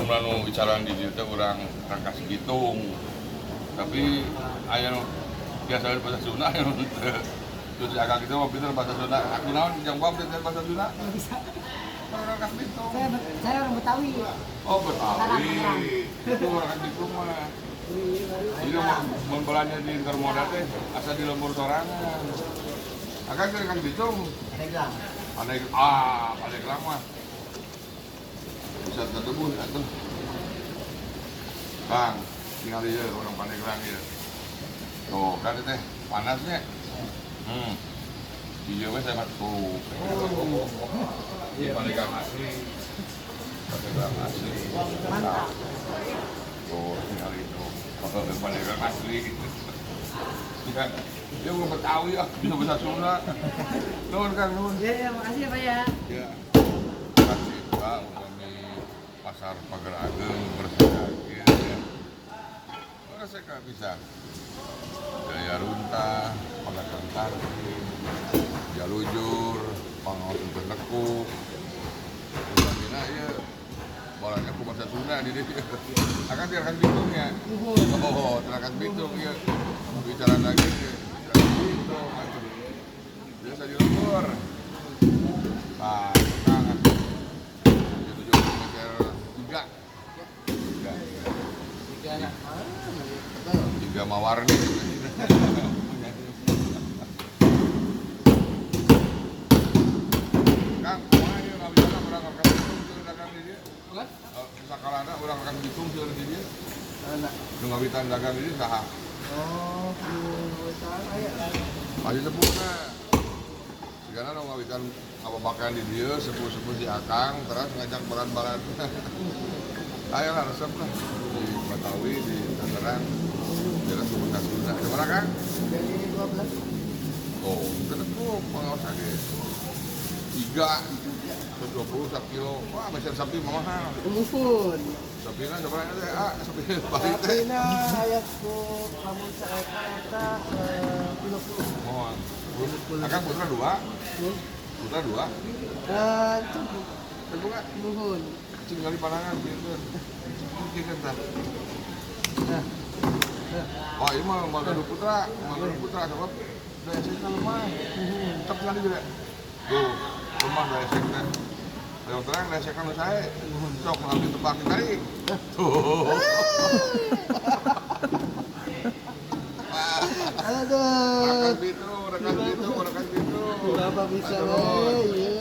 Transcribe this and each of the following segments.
umumna nu bicara di dieu teh urang rangkas Bitung. Tapi aya nu biasa bahasa Sunda aya nu teu. Terus agak kita mah pinter bahasa Sunda. Aku naon jeung bab teh bahasa Sunda? Nggak bisa. Rangkas Bitung. Saya orang Betawi. Oh, Betawi. Itu rangkas Bitung mah. Jadi mau belanja di Intermoda teh asa di lembur sorangan. Akan ke rangkas Bitung. Pandeglang. Pandeglang mah. Bisa terdebu atuh. Bang, tinggal ieu orang Pandeglang ieu. Tuh, kan teh panasnya. Iya wes saya tuh. Ini Pandeglang asli. Pandeglang asli. Mantap. Tuh, tinggal itu. Kalau Pandeglang asli. Ya, dia mau Betawi ya, bisa bahasa Sunda. Nuhun Kang, nuhun. Ya, makasih ya Pak ya. Ya. Kasih Pak kami pasar Pagar Ageng bersama ya. Saya bisa. Jaya Runta, Pangkalan Tarki, Jalujur, Pangawasan Penekuk. Bagaimana ya? Bolanya aku bahasa Sunda di dia. Akan Rangkas Bitung ya. Oh, Rangkas Bitung ya. Bicara lagi ya. Rangkas Bitung. Biasa di lembur. Nah, sekarang 7 meter 3. 3 mawarni. Kang, kumaha ieu ngabisana urang Rangkas Bitung teu dagang di dieu? Sakalana urang Rangkas Bitung teu di dieu. Nu ngawitan dagang di dieu saha? Oh, saya. Ayo sepuhna. Sigana nu ngawitan ababakan di dieu, sepuh-sepuh si Akang, terus ngajak balan-balan. Ayo lah resep lah di Betawi, di Tangerang. Jelas Sunda Sunda. Di mana Kang? Dari 12. Oh, tentu pengawas aja. 3, 120 kilo. Wah, mesin sapi mah mahal. Umufun. Sapina sebenarnya teh, sapi balik teh. Sapina aya ku kamu saeka eta 30. Mohon. Akang putra 2. Putra 2. Cukup. Teu enggak? Nuhun. Cing kali panangan gitu. Mungkin tah. Nah. Wah, ini mah Magadu Putra sebab daya SK lemah. Tetap kali juga. Tuh, lemah daya SK teh. Yang terang daya SK nu sae. Sok ngambil tebak tarik. Tuh. Aduh. Rekan Bitung. Berapa bisa we?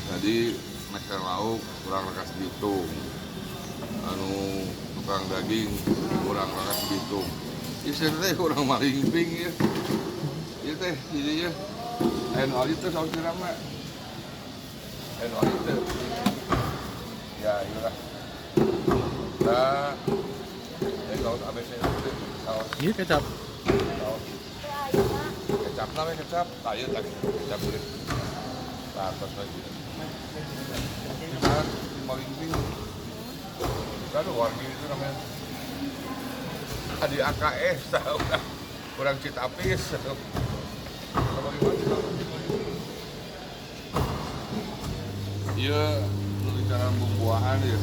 Tadi masker lauk kurang Rangkas Bitung. Anu tukang daging kurang Rangkas Bitung. Isi teh kurang maling ping ya. Ieu teh jadi ya. Anu ali teh saus dirama. Anu ali teh. Ya, iyalah. Nah, ini saus ABC teh saus. Iya kecap. Saus. Kecap namanya kecap. Tah ieu teh kecap beureut. Tah tos lagi. Nah, maling ping. Kan wargi itu namanya Adi AKS tahu kan kurang Citapis iya lu bicara buah-buahan ya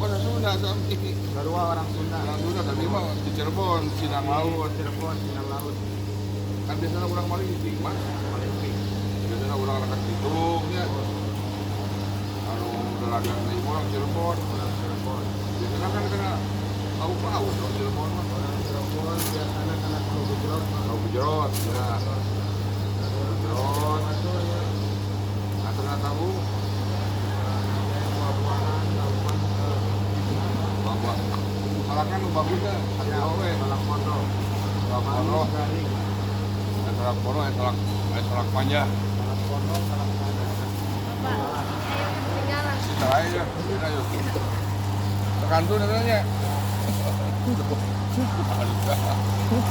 bahasa Sunda sami Kedua orang Sunda. orang Sunda tadi mah di Cirebon Cinang Laut kan biasanya orang maling di mana biasanya orang Rangkas Bitung ya anu dalagan di orang Cirebon biasanya kan kena tahu orang Cirebon mah Anak-anak tahu bujerot ya bujerot atau tahu bahwa malah kan bagus kan hati awe Malang Pondok. salak poro salak panjang kita aja kita yuk tekan tuh namanya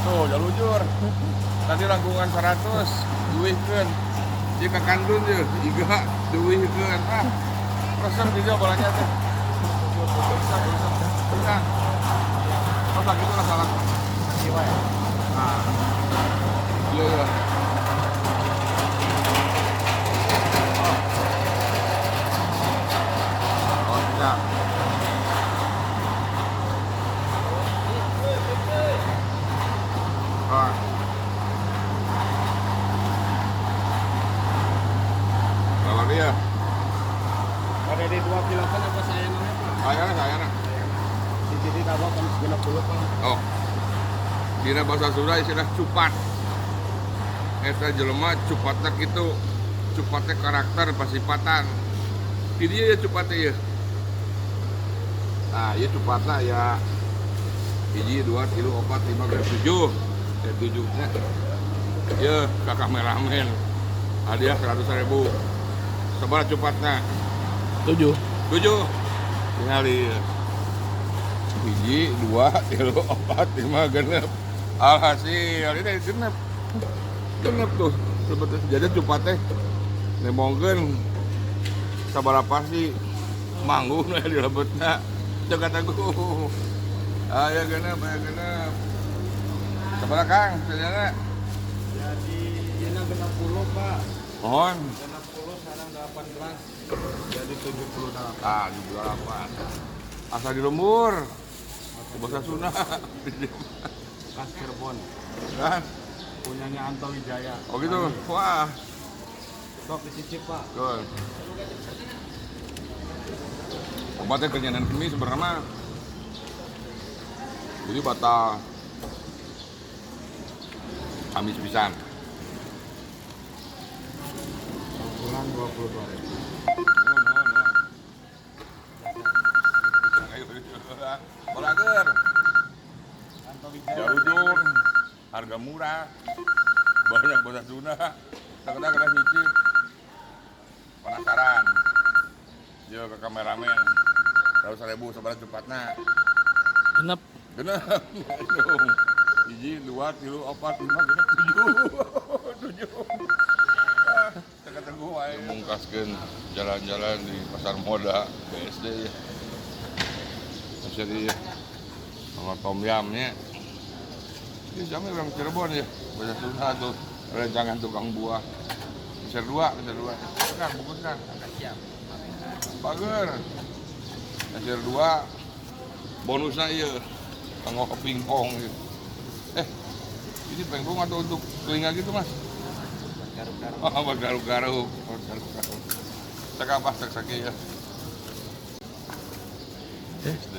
tuh jalujur tadi rangkungan 100 duwihkeun di kakandun je iga duwihkeun resep di dia bolanya teh bisa masa gitu lah salah nah iya Ya. Ah. Kalau dia, Ada di 2 kilo kan apa saya namanya Pak? saya. Di sini tabak kan 90 Pak. Oh, dina bahasa Sunda istilah cupat. Eta jelema cupatna kitu, cupatnya karakter pasipatan. Di dia ya cupatnya ya. Nah, ya cupatna ya hiji 2 3 4 5 6 7. Ya 7-nya. Ya kakak meramen. Hadiah 100.000. Sabar cupatna. 7. 7. Tinggali. Hiji 2 3 4 5 6. Alhasil ini genep. Genep tuh. Sebetulnya jadi cupatnya nemongkeun sabaraha sih manggung we di lebetna. Cek kataku. Aya genep. Sabaraha Kang? Sebenarnya Jadi dina 60 Pak. mohon. 60 sekarang 18. Jadi 78. Ah, di 28. Asal di lembur. Bahasa Sunda. Kas Cirebon. Kan? Punyanya Anto Wijaya. Oh gitu. Wah. Sok dicicip Pak. Betul. Obatnya kenyanan kami sebenarnya jadi batal Kamis pisan. Bulan 22.000. Balager, Anto Wijaya. jarujur, harga murah, banyak bahasa Sunda. Kita kena cicip. Penasaran? Yo ke kameramen. 100.000 sabar cepatna. Genep. Genep. Hiji, 2, 3, 4, 5, genep 7. 7. Teka tunggu wae. Mungkaskeun jalan-jalan di Pasar Moda BSD ya. Jadi sama Tom Yamnya. Ini jamnya orang Cirebon ya. Bahasa Sunda tuh. Rencangan tukang buah. Besar 2. Kan bungkus kan. Siap. Bager. Besar 2. Bonusnya iya. Kanggo pingpong gitu. Ini pingpong atau untuk telinga gitu mas? Garuk-garuk. Oh, garuk-garuk. Cek apa cek sakit ya. SD.